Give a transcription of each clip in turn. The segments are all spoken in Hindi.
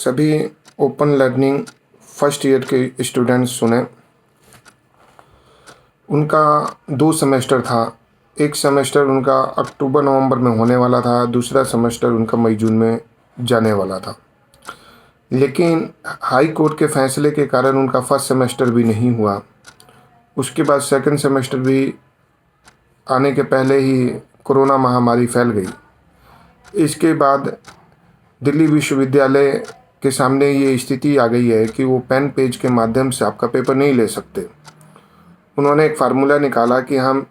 सभी ओपन लर्निंग फर्स्ट ईयर के स्टूडेंट्स सुने। उनका 2 सेमेस्टर था। एक सेमेस्टर उनका अक्टूबर नवंबर में होने वाला था, दूसरा सेमेस्टर उनका मई जून में जाने वाला था। लेकिन हाई कोर्ट के फैसले के कारण उनका फर्स्ट सेमेस्टर भी नहीं हुआ। उसके बाद सेकंड सेमेस्टर भी आने के पहले ही कोरोना महामारी फैल गई। इसके बाद दिल्ली विश्वविद्यालय के सामने ये स्थिति आ गई है कि वो पेन पेज के माध्यम से आपका पेपर नहीं ले सकते। उन्होंने एक फार्मूला निकाला कि हम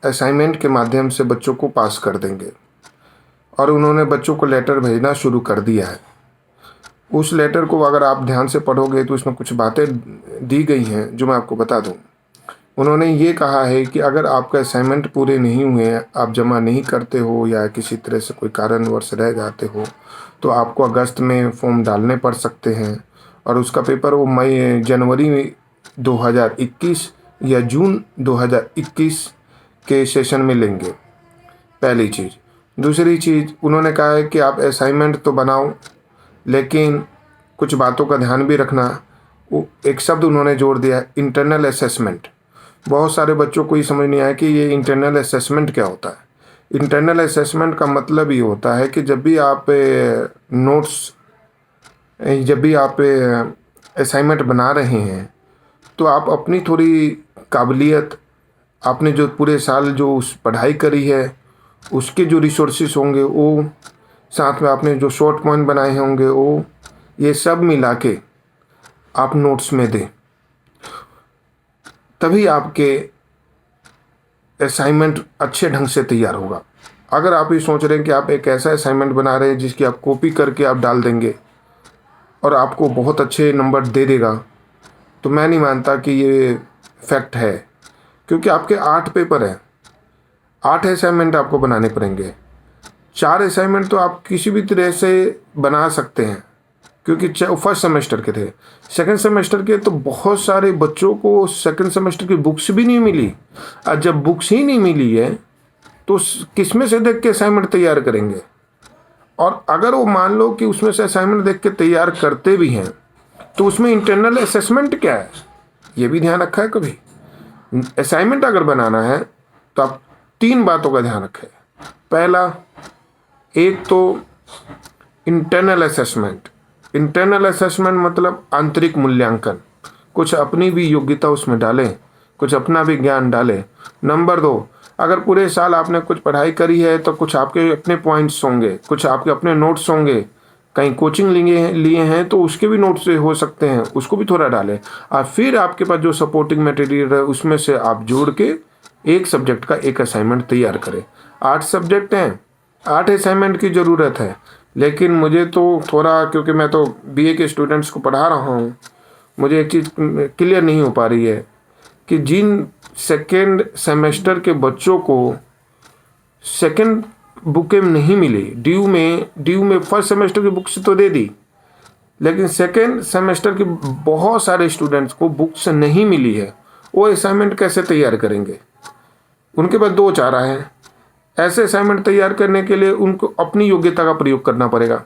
असाइनमेंट के माध्यम से बच्चों को पास कर देंगे, और उन्होंने बच्चों को लेटर भेजना शुरू कर दिया है। उस लेटर को अगर आप ध्यान से पढ़ोगे तो उसमें कुछ बातें दी गई हैं जो मैं आपको बता दूं। उन्होंने ये कहा है कि अगर आपका असाइनमेंट पूरे नहीं हुए, आप जमा नहीं करते हो या किसी तरह से कोई कारणवश रह जाते हो, तो आपको अगस्त में फॉर्म डालने पड़ सकते हैं, और उसका पेपर वो जनवरी 2021 या जून 2021 के सेशन में लेंगे। पहली चीज़। दूसरी चीज़, उन्होंने कहा है कि आप असाइनमेंट तो बनाओ, लेकिन कुछ बातों का ध्यान भी रखना। वो एक शब्द उन्होंने जोड़ दिया है, इंटरनल असेसमेंट। बहुत सारे बच्चों को ये समझ नहीं आया कि ये इंटरनल असेसमेंट क्या होता है। इंटरनल असेसमेंट का मतलब ये होता है कि जब भी आप असाइनमेंट बना रहे हैं, तो आप अपनी थोड़ी काबिलियत, आपने जो पूरे साल जो उस पढ़ाई करी है उसके जो रिसोर्सेस होंगे वो, साथ में आपने जो शॉर्ट पॉइंट बनाए होंगे वो, ये सब मिला के आप नोट्स में दें, तभी आपके असाइनमेंट अच्छे ढंग से तैयार होगा। अगर आप ये सोच रहे हैं कि आप एक ऐसा असाइनमेंट बना रहे हैं जिसकी आप कॉपी करके आप डाल देंगे और आपको बहुत अच्छे नंबर दे देगा, तो मैं नहीं मानता कि ये फैक्ट है। क्योंकि आपके 8 पेपर हैं, 8 असाइनमेंट आपको बनाने पड़ेंगे। 4 असाइनमेंट तो आप किसी भी तरह से बना सकते हैं, क्योंकि फर्स्ट सेमेस्टर के थे। सेकंड सेमेस्टर के तो बहुत सारे बच्चों को सेकंड सेमेस्टर की बुक्स भी नहीं मिली। और जब बुक्स ही नहीं मिली है तो किसमें से देख के असाइनमेंट तैयार करेंगे। और अगर वो मान लो कि उसमें से असाइनमेंट देख के तैयार करते भी हैं, तो उसमें इंटरनल असेसमेंट क्या है ये भी ध्यान रखा है कभी। असाइनमेंट अगर बनाना है तो आप 3 बातों का ध्यान रखें। पहला, एक तो इंटरनल असेसमेंट। इंटरनल असेसमेंट मतलब आंतरिक मूल्यांकन। कुछ अपनी भी योग्यता उसमें डालें, कुछ अपना भी ज्ञान डालें। नंबर 2, अगर पूरे साल आपने कुछ पढ़ाई करी है तो कुछ आपके अपने पॉइंट्स होंगे, कुछ आपके अपने नोट्स होंगे। कहीं कोचिंग लिए हैं तो उसके भी नोट्स हो सकते हैं, उसको भी थोड़ा डालें। और फिर आपके पास जो सपोर्टिंग मटेरियल है उसमें से आप जोड़ के एक सब्जेक्ट का एक असाइनमेंट तैयार करें। 8 सब्जेक्ट हैं, 8 असाइनमेंट की ज़रूरत है। लेकिन मुझे तो थोड़ा, क्योंकि मैं तो बीए के स्टूडेंट्स को पढ़ा रहा हूँ, मुझे एक चीज़ क्लियर नहीं हो पा रही है कि जिन सेकेंड सेमेस्टर के बच्चों को सेकेंड बुकें नहीं मिली, ड्यू में फर्स्ट सेमेस्टर की बुक्स तो दे दी, लेकिन सेकेंड सेमेस्टर के बहुत सारे स्टूडेंट्स को बुक्स नहीं मिली है, वो असाइनमेंट कैसे तैयार करेंगे। उनके पास 2 चारा है। ऐसे असाइनमेंट तैयार करने के लिए उनको अपनी योग्यता का प्रयोग करना पड़ेगा,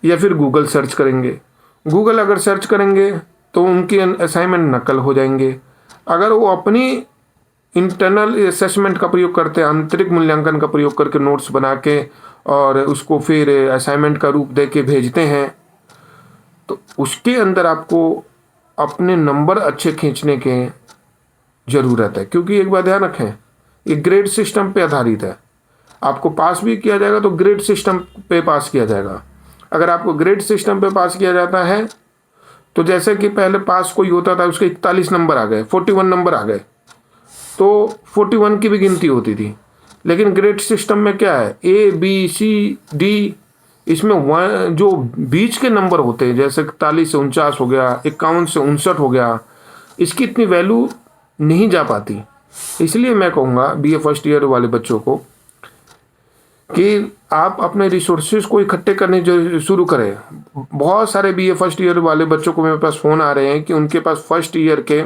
या फिर गूगल सर्च करेंगे। गूगल अगर सर्च करेंगे तो उनके असाइनमेंट नकल हो जाएंगे। अगर वो अपनी इंटरनल असेसमेंट का प्रयोग करते हैं, आंतरिक मूल्यांकन का प्रयोग करके नोट्स बना के और उसको फिर असाइनमेंट का रूप दे के भेजते हैं, तो उसके अंदर आपको अपने नंबर अच्छे खींचने के ज़रूरत है। क्योंकि एक बात ध्यान रखें, ये ग्रेड सिस्टम पे आधारित है। आपको पास भी किया जाएगा तो ग्रेड सिस्टम पे पास किया जाएगा। अगर आपको ग्रेड सिस्टम पे पास किया जाता है तो जैसे कि पहले पास कोई होता था, उसके 41 नंबर आ गए, 41 नंबर आ गए, तो 41 की भी गिनती होती थी। लेकिन ग्रेड सिस्टम में क्या है, A B C D, इसमें जो बीच के नंबर होते हैं, जैसे 41 से 49 हो गया, 51 से 59 हो गया, इसकी इतनी वैल्यू नहीं जा पाती। इसलिए मैं कहूँगा बीए फर्स्ट ईयर वाले बच्चों को कि आप अपने रिसोर्सेज को इकट्ठे करने शुरू करें। बहुत सारे बीए फर्स्ट ईयर वाले बच्चों को मेरे पास फ़ोन आ रहे हैं कि उनके पास फर्स्ट ईयर के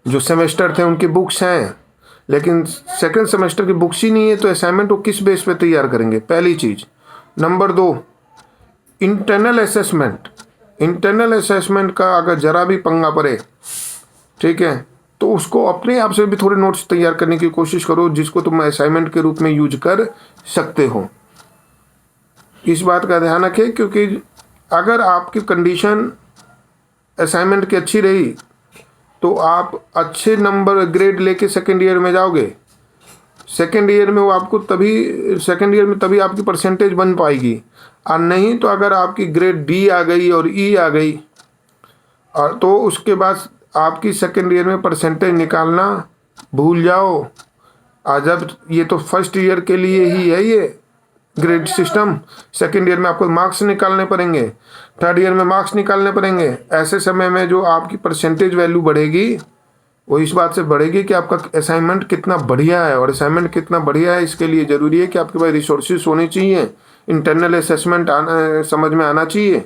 जो सेमेस्टर थे उनकी बुक्स हैं, लेकिन सेकंड सेमेस्टर की बुक्स ही नहीं है, तो असाइनमेंट वो किस बेस पे तैयार करेंगे। पहली चीज़। नंबर 2, इंटरनल असेसमेंट का अगर ज़रा भी पंगा पड़े, ठीक है, तो उसको अपने आप से भी थोड़े नोट्स तैयार करने की कोशिश करो जिसको तुम असाइनमेंट के रूप में यूज कर सकते हो। इस बात का ध्यान रखें, क्योंकि अगर आपकी कंडीशन असाइनमेंट की अच्छी रही तो आप अच्छे नंबर ग्रेड लेके सेकेंड ईयर में जाओगे। सेकेंड ईयर में वो आपको सेकेंड ईयर में तभी आपकी परसेंटेज बन पाएगी। और नहीं तो अगर आपकी ग्रेड डी आ गई और ई आ गई, और तो उसके बाद आपकी सेकेंड ईयर में परसेंटेज निकालना भूल जाओ। जब ये तो फर्स्ट ईयर के लिए ही है ये ग्रेड सिस्टम, सेकेंड ईयर में आपको मार्क्स निकालने पड़ेंगे, थर्ड ईयर में मार्क्स निकालने पड़ेंगे। ऐसे समय में जो आपकी परसेंटेज वैल्यू बढ़ेगी वो इस बात से बढ़ेगी कि आपका असाइनमेंट कितना बढ़िया है। और असाइनमेंट कितना बढ़िया है इसके लिए ज़रूरी है कि आपके पास रिसोर्सेज होने चाहिए, इंटरनल असेसमेंट समझ में आना चाहिए।